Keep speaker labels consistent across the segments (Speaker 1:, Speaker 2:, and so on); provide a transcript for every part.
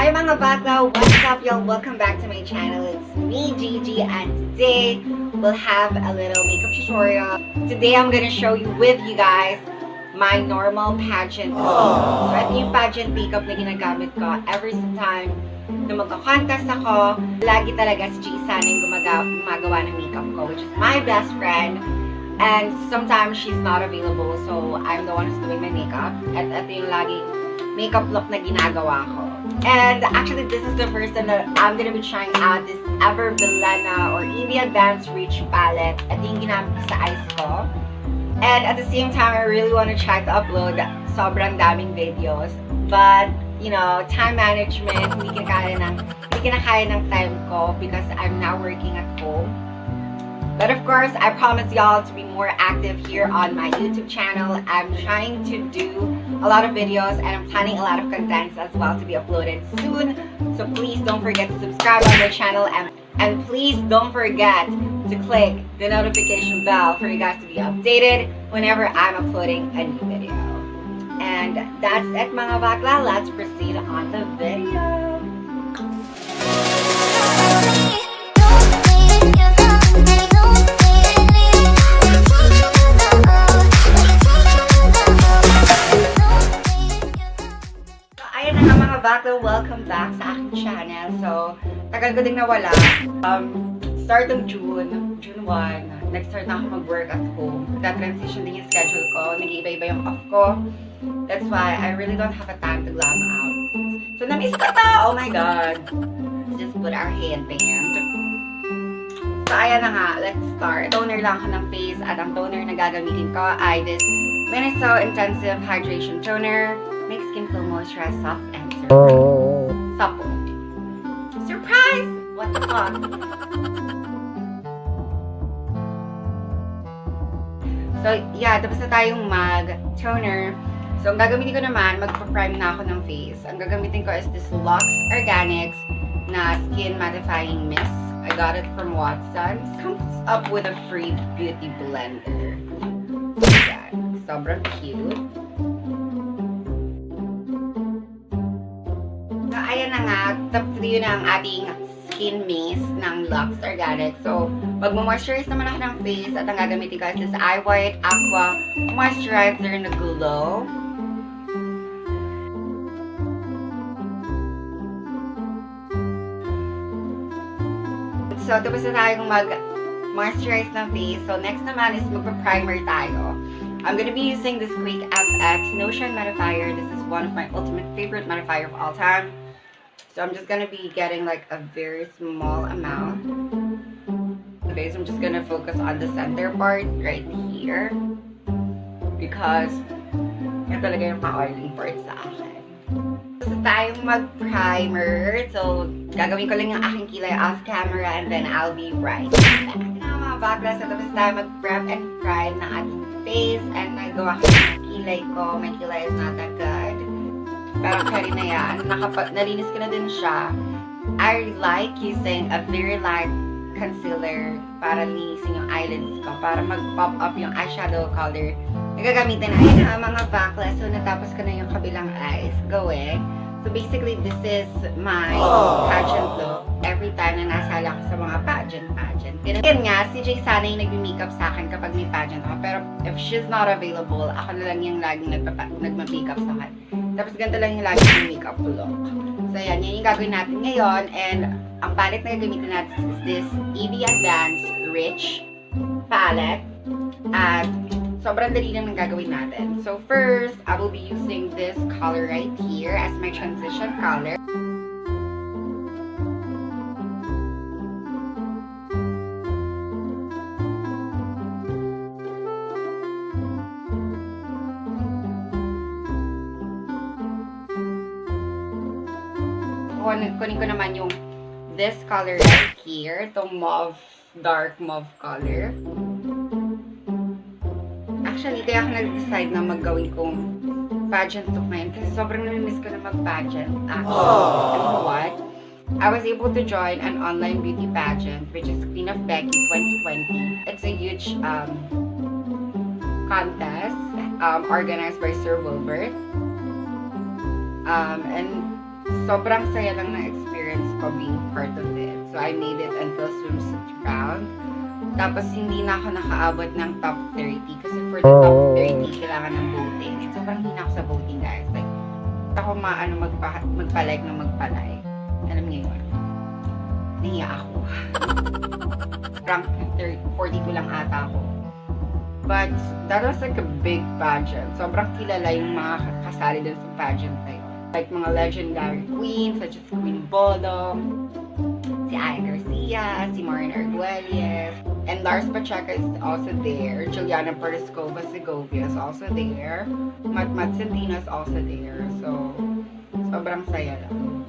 Speaker 1: Hi mga vakla! What's up y'all? Welcome back to my channel. It's me, Gigi, and today we'll have a little makeup tutorial. Today I'm gonna show you with you guys my normal pageant makeup. So ito yung pageant makeup na ginagamit ko every time na magka-contest ako. Lagi talaga si Gisa na yung gumagawa ng makeup ko, which is my best friend. And sometimes she's not available, so I'm the one who's doing my makeup. At ito yung laging makeup look na ginagawa ko. And actually, this is the first time that I'm gonna be trying out this Ever Villena or EV Advanced Reach palette. Ito yung ginamit ko sa eyes ko. And at the same time, I really want to try to upload sobrang daming videos. But, you know, time management, hindi kinakaya ng time ko because I'm now working at home. But of course, I promise y'all to be more active here on my YouTube channel. I'm trying to do a lot of videos and I'm planning a lot of contents as well to be uploaded soon. So please don't forget to subscribe on my channel and please don't forget to click the notification bell for you guys to be updated whenever I'm uploading a new video. And that's it mga vakla. Let's proceed on the video. Vakla, welcome back sa aking channel. So, tagal ko ding nawala. Start of June 1, nag-start na ako mag-work at home. That-transition din yung schedule ko. Nag-iiba-iba yung off ko. That's why I really don't have a time to glam out. So, na-miss ko to! Oh my God! Let's just put our headband. So, ayan na nga. Let's start. Toner lang ako ng face at ang toner na gagamitin ko ay this Miniso Intensive Hydration Toner. Make skin feel moisturized, soft, and supple. Surprise! What the fuck? So, yeah, tapos na tayong mag-toner. So, ang gagamitin ko naman, magpa-prime na ako ng face. Ang gagamitin ko is this Lux Organics na Skin Mattifying Mist. I got it from Watson's. Comes up with a free beauty blender. Yan. Sobrang cute. So, ayan na nga. Tapos yun ang ating skin mist ng Lux Organic. So, magmo-moisturize naman ako ng face at ang gagamitin ko is this Eye White Aqua Moisturizer na Glow. So, tapos na tayong mag-moisturize ng face. So, next naman is magpa-primer tayo. I'm gonna be using this Quick FX Notion Mattifier. This is one of my ultimate favorite mattifier of all time. So I'm just gonna be getting like a very small amount. Okay, so I'm just gonna focus on the center part right here. Because yan talaga yung pa-oiling part sa akin. So tayong mag-primer. So gagawin ko lang yung aking kilay off camera and then I'll be right back. Mga vakla, so tapos tayo mag-prep and prime ng ating face and nagawa ko yung kilay ko. My kilay is not that good. Pero carry na yan. Nalinis ko na din siya. I like using a very light concealer para linisin yung eyelids ko. Para mag-pop up yung eyeshadow color. Nagagamitin na yun mga vakla. So natapos ko na yung kabilang eyes. Going. So basically, this is my pageant look every time na nasala ko sa mga pageant. Ganyan nga, si Jay sana yung nagme-makeup sa akin kapag may pageant ako. Pero if she's not available, ako na lang yung laging nagma-makeup sa akin. Tapos ganito lang yung laging yung makeup look. So yan yung gagawin natin ngayon. And ang palette na gagamitin natin is this EV Advanced Rich palette. At sobrang dali lang ng gagawin natin. So first, I will be using this color right here as my transition color. Kunin ko naman yung this color right here. Itong mauve, dark mauve color. Actually, kaya ako nag-decide na maggawin kong pageant look ngayon kasi sobrang namimiss ko na mag-pageant. You know what? I was able to join an online beauty pageant which is Queen of Becky 2020. It's a huge contest organized by Sir Wilbert. And sobrang saya lang na experience ko being part of it. So, I made it until swimsuit round. Tapos, hindi na ako nakaabot ng top 30. Kasi for the top 30, kailangan ng voting. And sobrang hina ako sa voting, guys. Like, ako magpa-like na magpa-like. Alam niyo yun. Nahiya ako. Rank 42 lang ata ako. But, that was like a big pageant. Sobrang kilala yung mga kasali dun sa pageant na yun. Like, mga legendary queens, such as Queen Bodong, si Aya Garcia, si Maureen Arguelles, and Lars Pacheco is also there. Juliana Perezcova Segovia is also there. Mat Centino is also there. So, sobrang saya lang.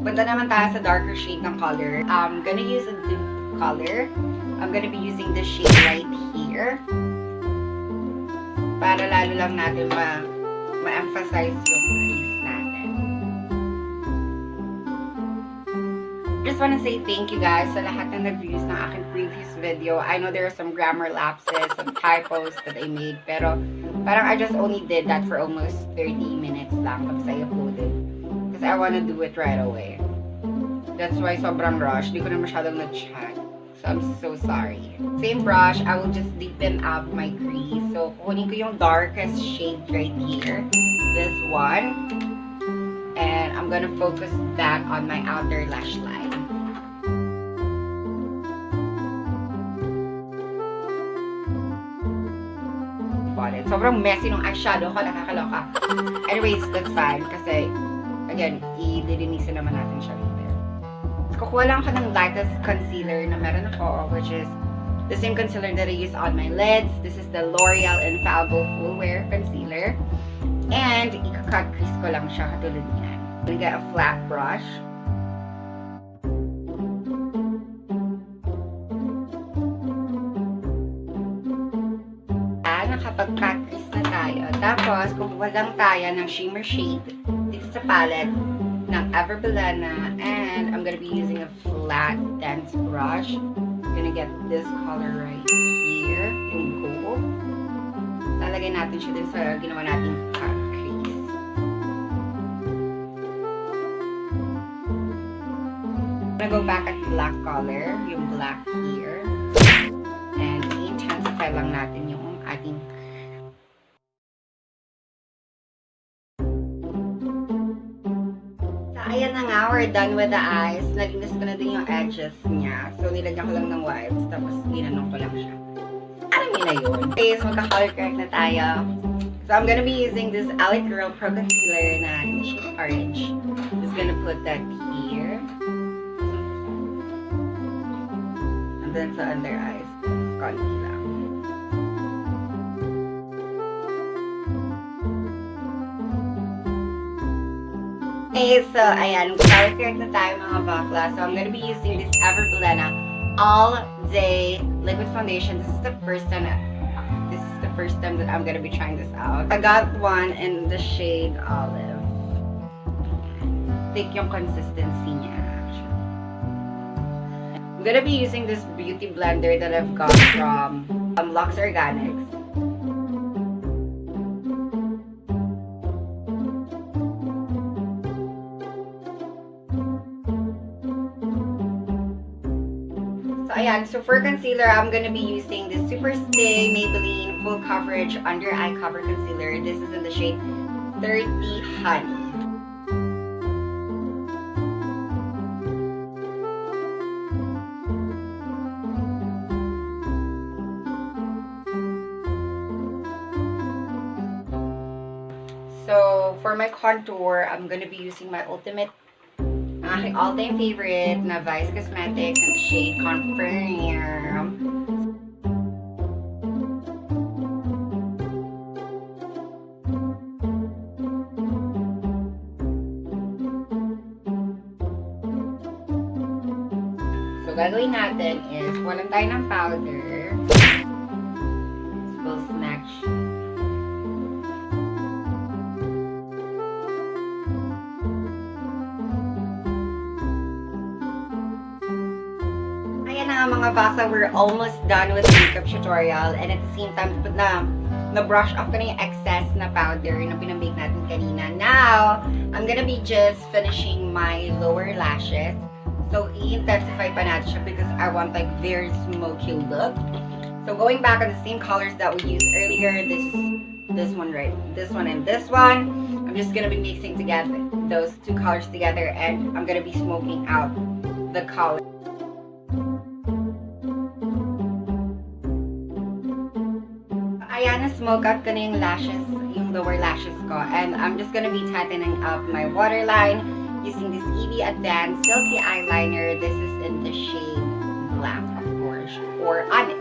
Speaker 1: Punta naman tayo sa darker shade ng color. I'm gonna use a dupe color. I'm gonna be using the shade right here. Para lalo lang natin ma-emphasize yung crease natin. Just wanna say thank you guys sa lahat ng nag-views ng aking previous video. I know there are some grammar lapses, some typos that I made, pero parang I just only did that for almost 30 minutes lang tapos I uploaded. Kasi I wanna do it right away. That's why sobrang rush. Di ko na masyadong na-chat. So, I'm so sorry. Same brush, I will just deepen up my crease. So, kukunin ko yung darkest shade right here. This one. And I'm gonna focus that on my outer lash line. Sobrang messy nung eyeshadow ko, nakakaloka. Anyways, that's fine. Kasi, again, i-lilinisin naman natin siya later. Kukuha lang ako ng lightest concealer na meron ako, which is the same concealer that I use on my lids. This is the L'Oreal Infallible Full Wear Concealer. And, ika-cut crease ko lang siya katulad niyan. I'm gonna get a flat brush. Nakapag-cut crease na tayo. Tapos, kukuha lang tayo ng shimmer shade dito sa palette ng Everbelena, and I'm gonna be using a flat, dense brush. I'm gonna get this color right here, yung gold. Lalagay natin siya din sa ginawa nating cut crease. I'm gonna go back at black color, yung black here. And i-intensify lang natin yung ating ayan na nga, we're done with the eyes. Nalinis ko na din yung edges niya. So, nilagyan ko lang ng wipes. Tapos, ginanong ko lang siya. Alam niyo na yun. Okay, so magka-color correct na tayo. So, I'm gonna be using this LA Girl Pro Concealer na in the shade orange. Just gonna put that here. And then sa under eyes, konti lang. Okay, so ayan, color correct na tayo mga vakla. So I'm gonna be using this Everbelena All Day Liquid Foundation. This is the first time that I'm gonna be trying this out. I got one in the shade Olive. Thick yung consistency niya, actually. I'm gonna be using this beauty blender that I've got from Lux Organics. Ayan, so for concealer, I'm gonna be using this Super Stay Maybelline Full Coverage Under Eye Cover Concealer. This is in the shade 30 Honey. So, for my contour, I'm gonna be using my ultimate aking all-time favorite na Vice Cosmetics in the shade Confirm. So, gagawin natin is, walang tayo ng powder. We'll snatch. Mga vakla, we're almost done with the makeup tutorial, and at the same time, na brush off ko na yung excess na powder na pinamake natin kanina. Now, I'm gonna be just finishing my lower lashes. So, i-intensify pa natin siya because I want like very smoky look. So, going back on the same colors that we used earlier, this one, right? This one and this one. I'm just gonna be mixing together those two colors together, and I'm gonna be smoking out the color. Ayan, na-smoke out ko na yung lashes, yung lower lashes ko. And I'm just gonna be tightening up my waterline using this EB Advanced Silky Eyeliner. This is in the shade Black, of course, or Onyx.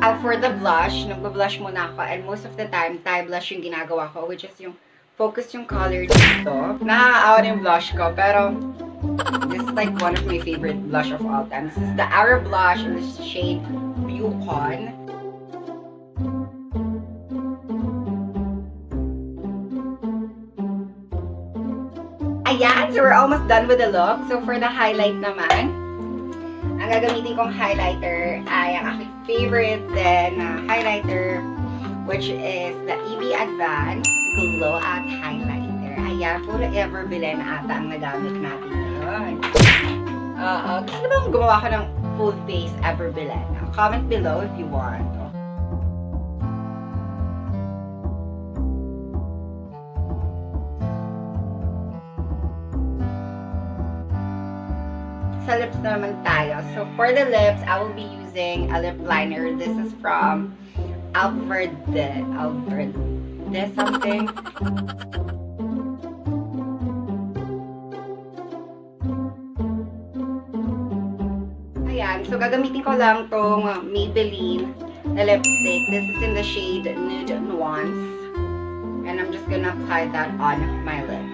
Speaker 1: Now, for the blush, nagbe-blush muna ako. And most of the time, tie blush yung ginagawa ko, which is yung focus yung color dito. Nakakaawa yung blush ko, pero this is like one of my favorite blush of all time. This is the Arrow blush in the shade Yukon. Ayan, so we're almost done with the look. So for the highlight naman, ang gagamitin kong highlighter ay ang aking favorite din na highlighter, which is the EB Advanced Glow Out Highlighter. Ayan, puro Everbillen ata ang nagamit natin ngayon. Gusto na bang gumawa ka ng full face Everbillen? Comment below if you want. Sa lips naman tayo. So for the lips, I will be using a lip liner. This is from Alverde something. Ayan, so gagamitin ko lang tong Maybelline na lipstick. This is in the shade Nude Nuance. And I'm just gonna apply that on my lips.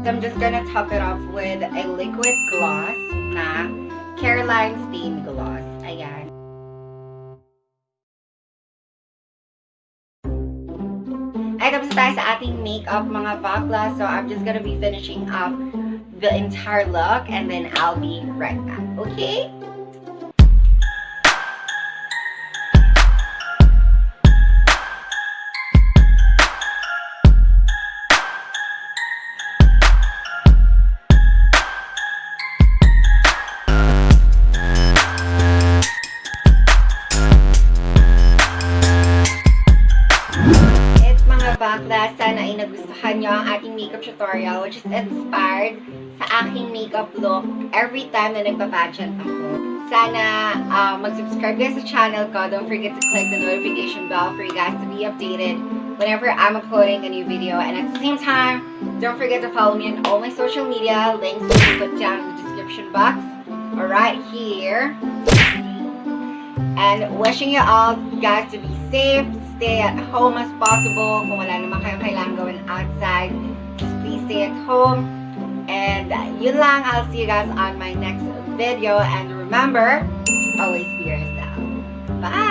Speaker 1: I'm just gonna top it off with a liquid gloss na Caroline Stain Gloss. Ayan. Ay, tapos tayo sa ating makeup, mga vakla. So, I'm just gonna be finishing up the entire look and then I'll be right back. Okay? Bakla, sana ay nagustuhan nyo ang ating makeup tutorial, which is inspired sa aking makeup look every time na nagpa-pageant ako. Sana mag-subscribe guys sa channel ko. Don't forget to click the notification bell for you guys to be updated whenever I'm uploading a new video. And at the same time, don't forget to follow me on all my social media. Links will be put down in the description box or right here. And wishing you all guys to be safe, stay at home as possible. Kung wala naman kayong kailangan gawin outside, just please stay at home. And yun lang, I'll see you guys on my next video. And remember, always be yourself. Bye!